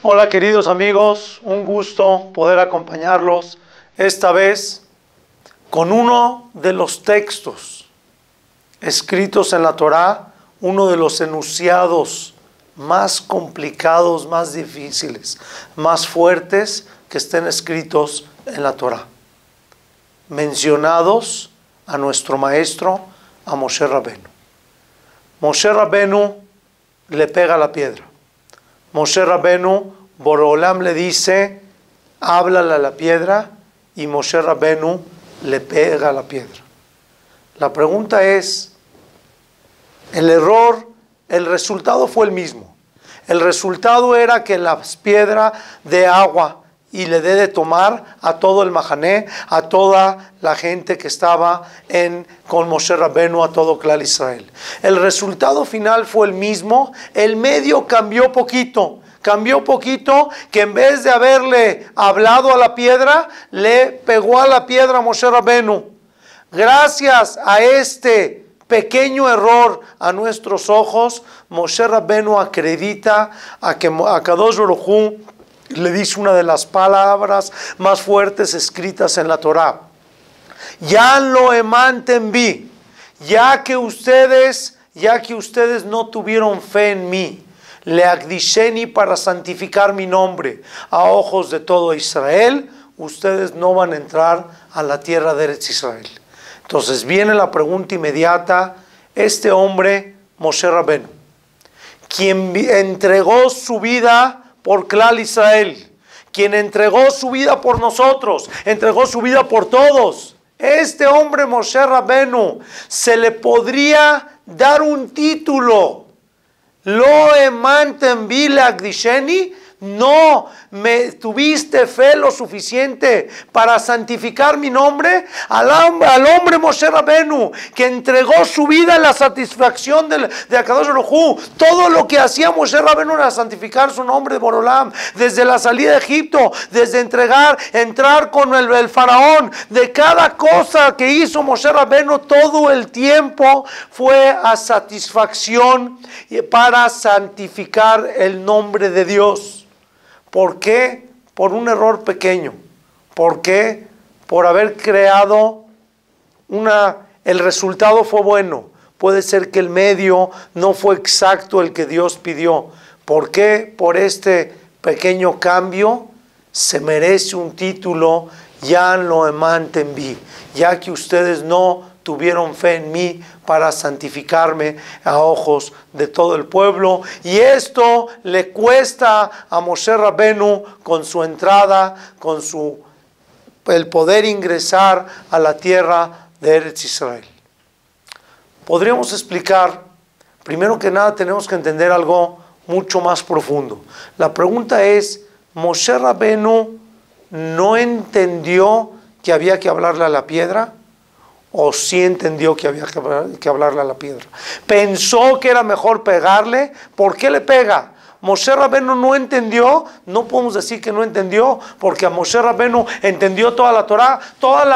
Hola queridos amigos, un gusto poder acompañarlos esta vez con uno de los textos escritos en la Torá, uno de los enunciados más complicados, más difíciles, más fuertes que estén escritos en la Torá, mencionados a nuestro maestro, a Moshe Rabenu. Moshe Rabenu le pega la piedra. Moshe Rabenu, Borolam le dice, háblale a la piedra, y Moshe Rabenu le pega a la piedra. La pregunta es, el error, el resultado fue el mismo. El resultado era que la piedra dé agua y le dé de tomar a todo el Mahané, a toda la gente que estaba con Moshe Rabenu, a todo Klal Israel. El resultado final fue el mismo, el medio cambió poquito que en vez de haberle hablado a la piedra, le pegó a la piedra a Moshe Rabenu. Gracias a este pequeño error a nuestros ojos, Moshe Rabenu acredita a que Akadosh Baruj Hu le dice una de las palabras más fuertes escritas en la Torá. Ya lo emanten vi, ya que ustedes no tuvieron fe en mí, le agdisheni para santificar mi nombre a ojos de todo Israel, ustedes no van a entrar a la tierra de Eretz Israel. Entonces viene la pregunta inmediata, este hombre, Moshe Rabenu, quien entregó su vida por Klal Israel, quien entregó su vida por nosotros, entregó su vida por todos. Este hombre, Moshe Rabenu, se le podría dar un título. Lo emanten vi le agdisheni. No me tuviste fe lo suficiente para santificar mi nombre. Al hombre Moshe Rabenu, que entregó su vida en la satisfacción de Akadosh Baruj Hu. Todo lo que hacía Moshe Rabenu era santificar su nombre de Borolam. Desde la salida de Egipto, desde entrar con el faraón, de cada cosa que hizo Moshe Rabenu, todo el tiempo fue a satisfacción para santificar el nombre de Dios. ¿Por qué? Por un error pequeño. ¿Por qué? Por haber creado el resultado fue bueno. Puede ser que el medio no fue exacto el que Dios pidió. ¿Por qué? Por este pequeño cambio se merece un título, ya lo emanten vi, ya que ustedes no tuvieron fe en mí para santificarme a ojos de todo el pueblo. Y esto le cuesta a Moshe Rabenu con su entrada, con el poder ingresar a la tierra de Eretz Israel. Podríamos explicar, primero que nada tenemos que entender algo mucho más profundo. La pregunta es, ¿Moshe Rabenu no entendió que había que hablarle a la piedra? ¿O sí entendió que había que hablarle a la piedra? ¿Pensó que era mejor pegarle? ¿Por qué le pega? Moshe Rabenu no entendió, no podemos decir que no entendió, porque a Moshe Rabenu entendió toda la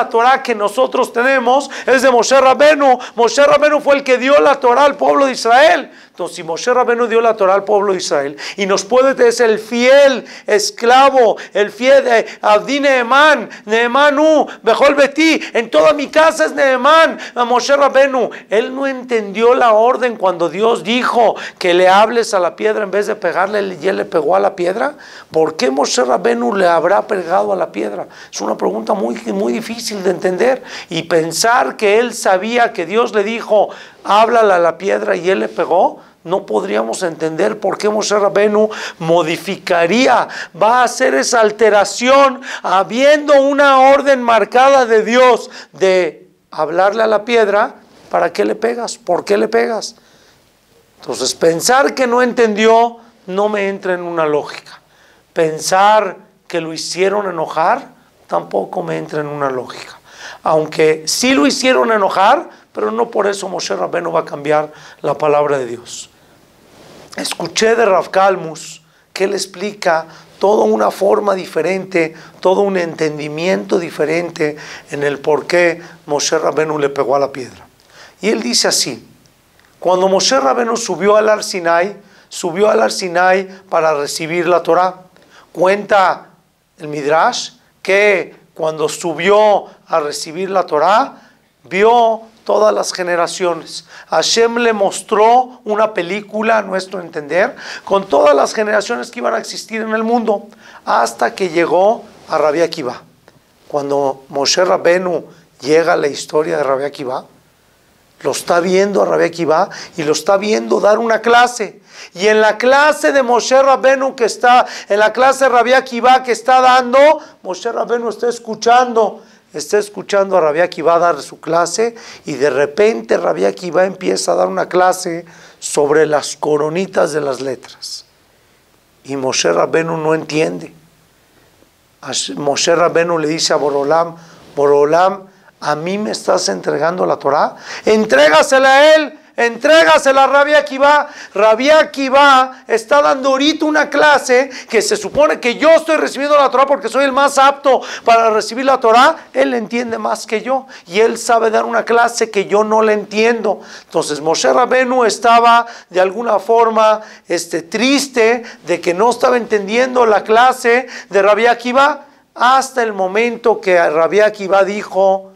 Torá que nosotros tenemos es de Moshe Rabenu. Moshe Rabenu fue el que dio la Torá al pueblo de Israel. Entonces, si Moshe Rabenu dio la Torá al pueblo de Israel y nos puede ser el fiel esclavo, el fiel Abdi Nehemanu, Bejol Beti, en toda mi casa es Nehemán, a Moshe Rabenu, él no entendió la orden cuando Dios dijo que le hables a la piedra en vez de pegarle, y él le pegó a la piedra. ¿Por qué Moshe Rabenu le habrá pegado a la piedra? Es una pregunta muy, muy difícil de entender, y pensar que él sabía que Dios le dijo, háblale a la piedra y él le pegó. No podríamos entender por qué Moshe Rabenu modificaría, va a hacer esa alteración, habiendo una orden marcada de Dios de hablarle a la piedra. ¿Para qué le pegas? ¿Por qué le pegas? Entonces, pensar que no entendió no me entra en una lógica. Pensar que lo hicieron enojar tampoco me entra en una lógica. Aunque sí lo hicieron enojar, pero no por eso Moshe Rabenu va a cambiar la palabra de Dios. Escuché de Rav Kalmus que él explica toda una forma diferente, todo un entendimiento diferente en el por qué Moshe Rabenu le pegó a la piedra. Y él dice así: cuando Moshe Rabenu subió al Har Sinai para recibir la Torá. Cuenta el Midrash que cuando subió a recibir la Torá, vio todas las generaciones. Hashem le mostró una película, a nuestro entender, con todas las generaciones que iban a existir en el mundo, hasta que llegó a Rabbi Akiva. Cuando Moshe Rabenu llega a la historia de Rabbi Akiva, lo está viendo a Rabbi Akiva y lo está viendo dar una clase. Y en la clase de Moshe Rabenu que está, en la clase de Rabbi Akiva que está dando, Moshe Rabenu está escuchando a Rabbi Akiva dar su clase, y de repente Rabbi Akiva empieza a dar una clase sobre las coronitas de las letras. Y Moshe Rabenu no entiende. Moshe Rabenu le dice a Borolam: Borolam, ¿a mí me estás entregando la Torá? Entrégasela a él, entrégasela a Rabbi Akiva. Rabbi Akiva está dando ahorita una clase que se supone que yo estoy recibiendo la Torá porque soy el más apto para recibir la Torá. Él entiende más que yo y él sabe dar una clase que yo no le entiendo. Entonces Moshe Rabenu estaba de alguna forma triste de que no estaba entendiendo la clase de Rabbi Akiva, hasta el momento que Rabbi Akiva dijo: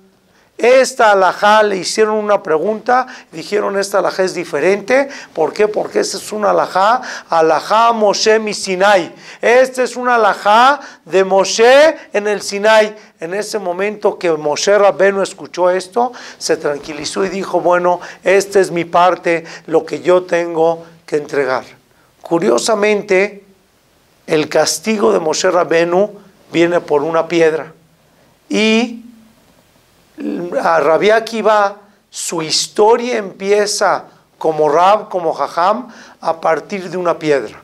esta alajá, le hicieron una pregunta, dijeron: esta alajá es diferente. ¿Por qué? Porque esta es una alajá Moshe mi Sinai. Esta es una alajá de Moshe en el Sinai. En ese momento que Moshe Rabenu escuchó esto, se tranquilizó y dijo: bueno, esta es mi parte, lo que yo tengo que entregar. Curiosamente, el castigo de Moshe Rabenu viene por una piedra. Y a Rabbi Akiva, su historia empieza como Rab, como Jajam, a partir de una piedra.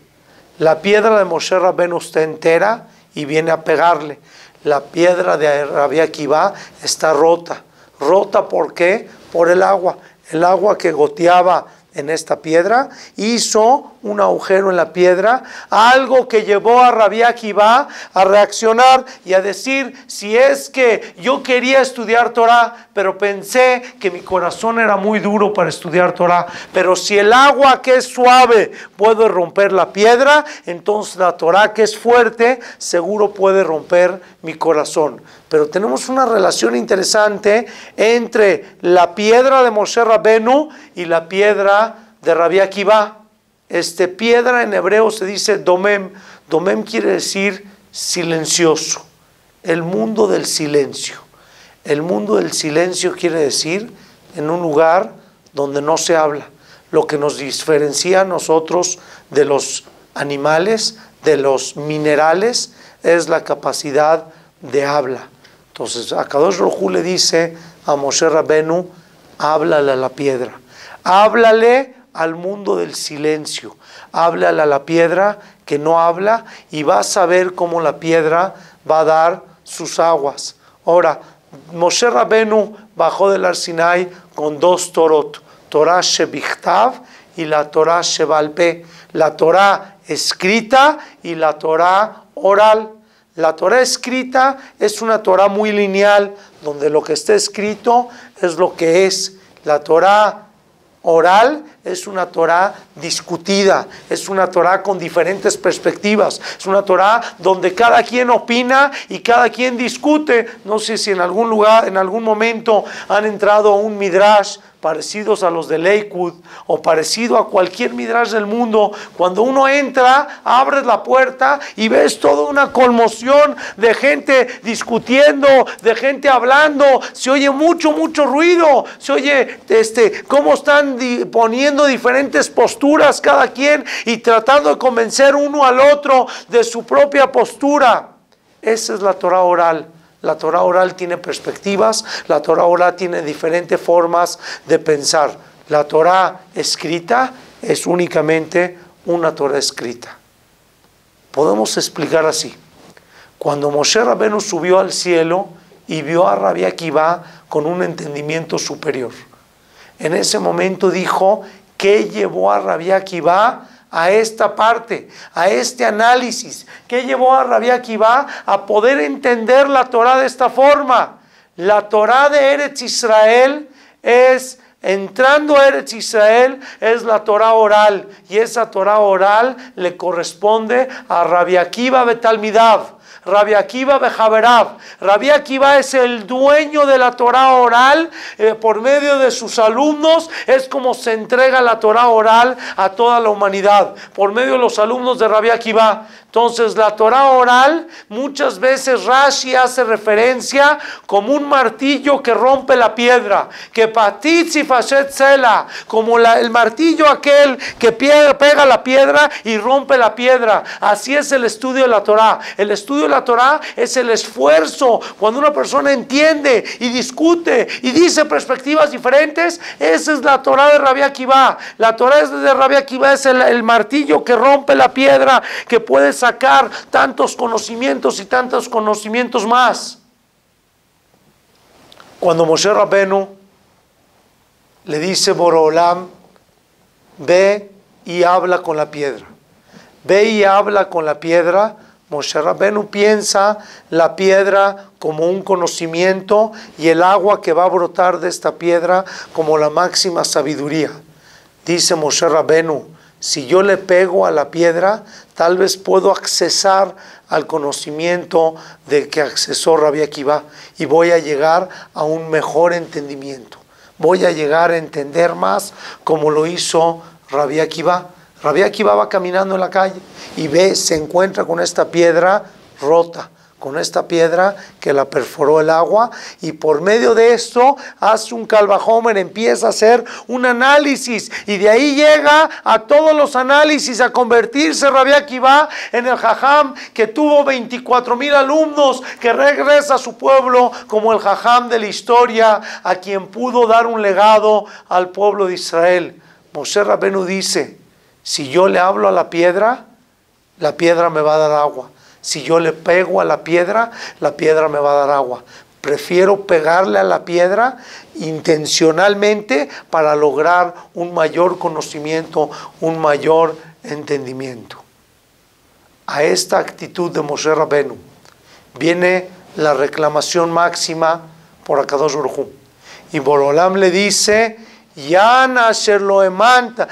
La piedra de Moshe Rabenu está entera y viene a pegarle. La piedra de Rabbi Akiva está rota. ¿Rota por qué? Por el agua. El agua que goteaba en esta piedra hizo un agujero en la piedra, algo que llevó a Rabbi Akiva a reaccionar y a decir: si es que yo quería estudiar Torah, pero pensé que mi corazón era muy duro para estudiar Torah, pero si el agua que es suave puede romper la piedra, entonces la Torah que es fuerte seguro puede romper mi corazón. Pero tenemos una relación interesante entre la piedra de Moshe Rabenu y la piedra de Rabbi Akiva. Piedra en hebreo se dice domem. Domem quiere decir silencioso. El mundo del silencio. El mundo del silencio quiere decir en un lugar donde no se habla. Lo que nos diferencia a nosotros de los animales, de los minerales, es la capacidad de habla. Entonces, Akadosh Baruj Hu le dice a Moshe Rabenu: háblale a la piedra, háblale al mundo del silencio, háblale a la piedra que no habla, y vas a ver cómo la piedra va a dar sus aguas. Ahora, Moshe Rabenu bajó del Har Sinai con dos Torot, Torah Shebichtav y la Torah Shebal Peh, la Torah escrita y la Torah oral. La Torah escrita es una Torah muy lineal, donde lo que está escrito es lo que es. La Torah oral es una Torah discutida, es una Torah con diferentes perspectivas, es una Torah donde cada quien opina y cada quien discute. No sé si en algún lugar, en algún momento han entrado a un midrash parecidos a los de Lakewood o parecido a cualquier midrash del mundo. Cuando uno entra, abres la puerta y ves toda una conmoción de gente discutiendo, de gente hablando. Se oye mucho ruido, se oye cómo están poniendo diferentes posturas cada quien y tratando de convencer uno al otro de su propia postura. Esa es la Torah oral. La Torah oral tiene perspectivas, la Torah oral tiene diferentes formas de pensar. La Torah escrita es únicamente una Torah escrita. Podemos explicar así. Cuando Moshe Rabenu subió al cielo y vio a Rabbi Akiva con un entendimiento superior, en ese momento dijo: ¿qué llevó a Rabbi Akiva a esta parte, a este análisis? ¿Qué llevó a Rabbi Akiva a poder entender la Torah de esta forma? La Torah de Eretz Israel es entrando a Eretz Israel es la Torah oral, y esa Torah oral le corresponde a Rabbi Akiva Betalmidav, Rabbi Akiva Bejaverab. Rabbi Akiva es el dueño de la Torah oral, por medio de sus alumnos es como se entrega la Torah oral a toda la humanidad, por medio de los alumnos de Rabbi Akiva. Entonces la Torah oral, muchas veces Rashi hace referencia como un martillo que rompe la piedra, que patitzi fashet sela, como el martillo aquel que pega la piedra y rompe la piedra. Así es el estudio de la Torah. El estudio de la Torah es el esfuerzo. Cuando una persona entiende y discute y dice perspectivas diferentes, esa es la Torah de Rabbi Akiva. La Torah de Rabbi Akiva es el martillo que rompe la piedra, que puede sacar tantos conocimientos y tantos conocimientos más. Cuando Moshe Rabenu le dice Borolam, ve y habla con la piedra, ve y habla con la piedra, Moshe Rabenu piensa la piedra como un conocimiento y el agua que va a brotar de esta piedra como la máxima sabiduría. Dice Moshe Rabenu, si yo le pego a la piedra, tal vez puedo accesar al conocimiento de que accesó Rabbi Akiva y voy a llegar a un mejor entendimiento. Voy a llegar a entender más como lo hizo Rabbi Akiva. Rabbi Akiva va caminando en la calle y se encuentra con esta piedra rota, con esta piedra que la perforó el agua, y por medio de esto hace un Calvajomer, empieza a hacer un análisis, y de ahí llega a todos los análisis a convertirse Rabbi Akiva en el Jajam que tuvo 24,000 alumnos, que regresa a su pueblo como el Jajam de la historia, a quien pudo dar un legado al pueblo de Israel. Moshe Rabenu dice, si yo le hablo a la piedra me va a dar agua. Si yo le pego a la piedra me va a dar agua. Prefiero pegarle a la piedra intencionalmente para lograr un mayor conocimiento, un mayor entendimiento. A esta actitud de Moshe Rabenu viene la reclamación máxima por Akadosh Baruj Hu. Y Borolam le dice, Yan asher lo emantan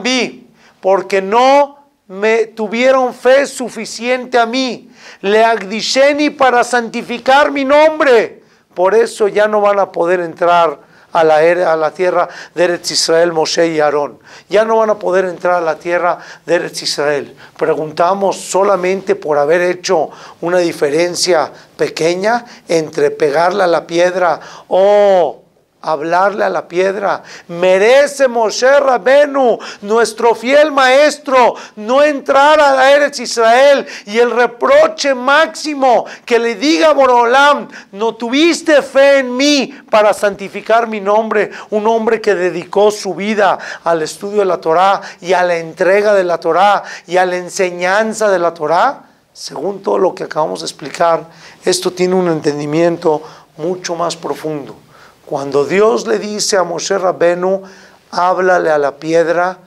bi, porque no me tuvieron fe suficiente a mí, le agdisheni, para santificar mi nombre. Por eso ya no van a poder entrar a la tierra de Eretz Israel Moshe y Aarón. Ya no van a poder entrar a la tierra de Eretz Israel. Preguntamos solamente por haber hecho una diferencia pequeña entre pegarle a la piedra o hablarle a la piedra. Merece Moshe Rabenu, nuestro fiel maestro, no entrar a Eretz Israel, y el reproche máximo que le diga a Borolam, no tuviste fe en mí para santificar mi nombre, un hombre que dedicó su vida al estudio de la Torah y a la entrega de la Torah y a la enseñanza de la Torah. Según todo lo que acabamos de explicar, esto tiene un entendimiento mucho más profundo. Cuando Dios le dice a Moshe Rabenu, háblale a la piedra,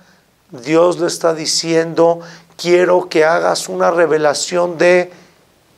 Dios le está diciendo, quiero que hagas una revelación de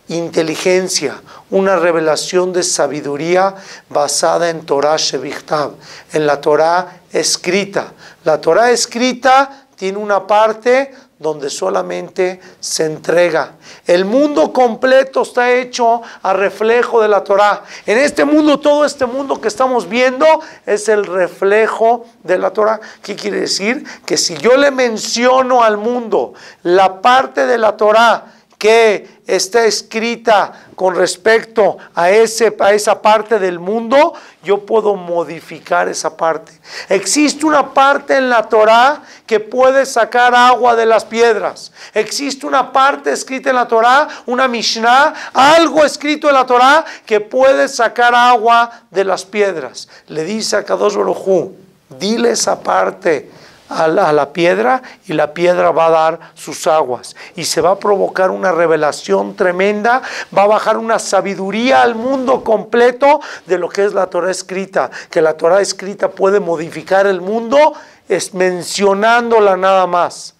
inteligencia, una revelación de sabiduría basada en Torah Shebichtav, en la Torah escrita. La Torah escrita tiene una parte donde solamente se entrega. El mundo completo está hecho a reflejo de la Torah. En este mundo, todo este mundo que estamos viendo es el reflejo de la Torah. ¿Qué quiere decir? Que si yo le menciono al mundo la parte de la Torah que está escrita con respecto a esa parte del mundo, yo puedo modificar esa parte. Existe una parte en la Torah que puede sacar agua de las piedras. Existe una parte escrita en la Torah, una Mishnah, algo escrito en la Torah que puede sacar agua de las piedras. Le dice a Kadosh Baruj Hu, dile esa parte a la piedra, y la piedra va a dar sus aguas, y se va a provocar una revelación tremenda, va a bajar una sabiduría al mundo completo de lo que es la Torah escrita, que la Torah escrita puede modificar el mundo es mencionándola nada más.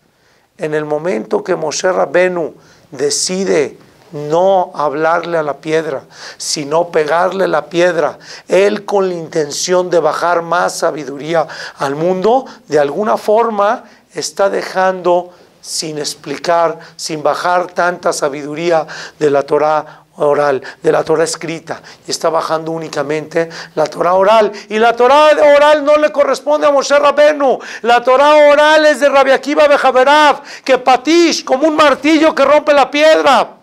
En el momento que Moshe Rabenu decide no hablarle a la piedra, sino pegarle la piedra, él con la intención de bajar más sabiduría al mundo, de alguna forma está dejando sin explicar, sin bajar tanta sabiduría de la Torá oral, de la Torá escrita, y está bajando únicamente la Torá oral, y la Torá oral no le corresponde a Moshe Rabenu, la Torá oral es de Rabbi Akiva Behaverav, que patish, como un martillo que rompe la piedra.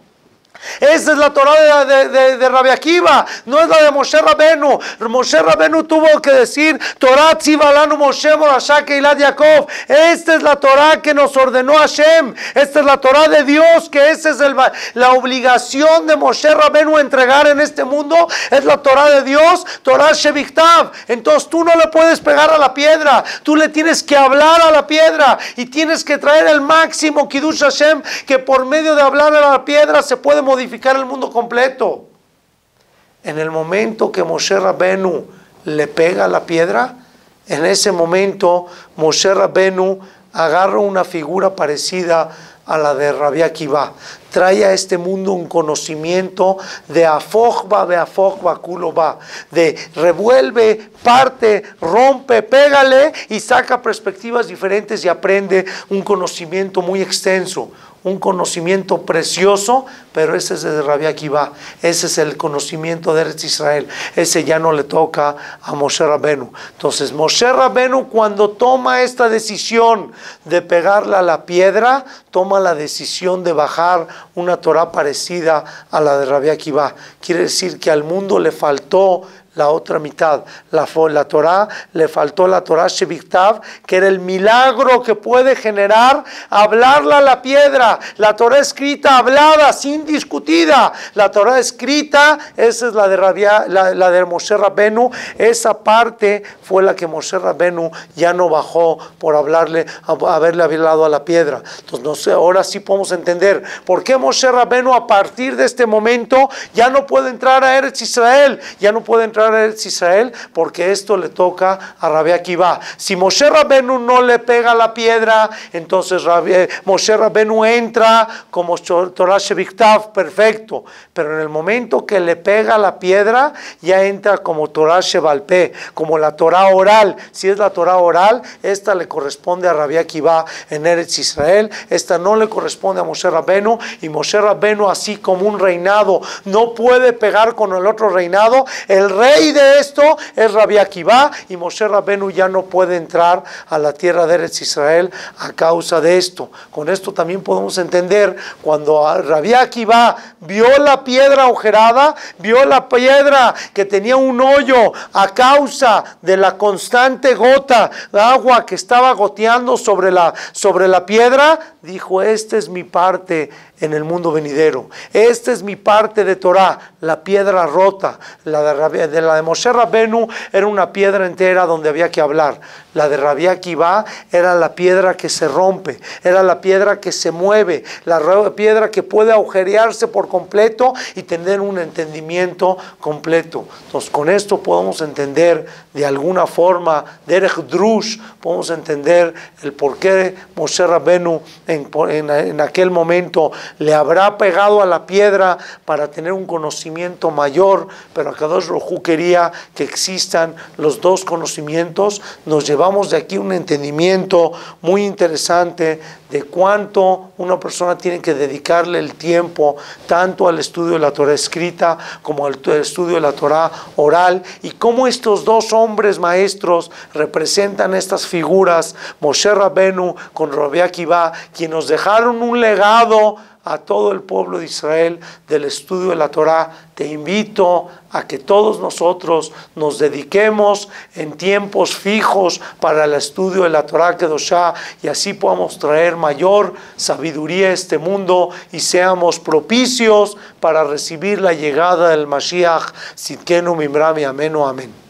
Esa es la Torá de Rabbi Akiva, no es la de Moshe Rabenu. Moshe Rabenu tuvo que decir Torá tzivalanu Moshe Morashá Keilat Yaakov. Esta es la Torá que nos ordenó Hashem. Esta es la Torá de Dios, que esa es la obligación de Moshe Rabenu entregar en este mundo. Es la Torá de Dios, Torá Sheviktav. Entonces tú no le puedes pegar a la piedra, tú le tienes que hablar a la piedra y tienes que traer el máximo Kiddush Hashem, que por medio de hablar a la piedra se puede modificar el mundo completo. En el momento que Moshe Rabenu le pega a la piedra, en ese momento Moshe Rabenu agarra una figura parecida a la de Rabbi Akiva. Trae a este mundo un conocimiento de afojba, kuloba, de revuelve, parte, rompe, pégale y saca perspectivas diferentes y aprende un conocimiento muy extenso. Un conocimiento precioso, pero ese es de Rabbi Akiva, ese es el conocimiento de Eretz Israel, ese ya no le toca a Moshe Rabenu. Entonces Moshe Rabenu, cuando toma esta decisión de pegarle a la piedra, toma la decisión de bajar una Torah parecida a la de Rabbi Akiva. Quiere decir que al mundo le faltó la otra mitad, la Torah, le faltó la Torah Sheviktav, que era el milagro que puede generar hablarle a la piedra. La Torah escrita, hablada, sin discutida. La Torah escrita, esa es la de Moshe Rabenu. Esa parte fue la que Moshe Rabenu ya no bajó por haberle hablado a la piedra. Entonces, no sé, ahora sí podemos entender por qué Moshe Rabenu a partir de este momento ya no puede entrar a Eretz Israel, ya no puede entrar a Eretz Israel, porque esto le toca a Rabbi Akiva. Si Moshe Rabenu no le pega la piedra, entonces Moshe Rabenu entra como Torah Sheviktav, perfecto, pero en el momento que le pega la piedra, ya entra como Torah Shebalpé, como la Torah oral. Si es la Torah oral, esta le corresponde a Rabbi Akiva en Eretz Israel, esta no le corresponde a Moshe Rabenu, y Moshe Rabenu, así como un reinado no puede pegar con el otro reinado, el rey de esto es Rabbi Akiva, y Moshe Rabenu ya no puede entrar a la tierra de Eretz Israel a causa de esto. Con esto también podemos entender, cuando Rabbi Akiva vio la piedra agujerada, vio la piedra que tenía un hoyo a causa de la constante gota de agua que estaba goteando sobre la piedra, dijo: esta es mi parte en el mundo venidero, esta es mi parte de Torah, la piedra rota. La de Moshe Rabenu era una piedra entera donde había que hablar. La de Rabbi Akiva era la piedra que se rompe, era la piedra que se mueve, la piedra que puede agujerearse por completo y tener un entendimiento completo. Entonces, con esto podemos entender de alguna forma, Derech Drush, podemos entender el por qué Moshe Rabenu en aquel momento le habrá pegado a la piedra para tener un conocimiento mayor, pero Akadosh Baruj Hu quería que existan los dos conocimientos. Nos llevamos de aquí un entendimiento muy interesante de cuánto una persona tiene que dedicarle el tiempo tanto al estudio de la Torah escrita como al estudio de la Torah oral, y cómo estos dos hombres maestros representan estas figuras, Moshe Rabenu con Rabbi Akiva, quienes nos dejaron un legado a todo el pueblo de Israel del estudio de la Torah. Te invito a que todos nosotros nos dediquemos en tiempos fijos para el estudio de la Torah Kedoshá, y así podamos traer mayor sabiduría a este mundo y seamos propicios para recibir la llegada del Mashiach. Sidkenu Mimrami, amén o amén.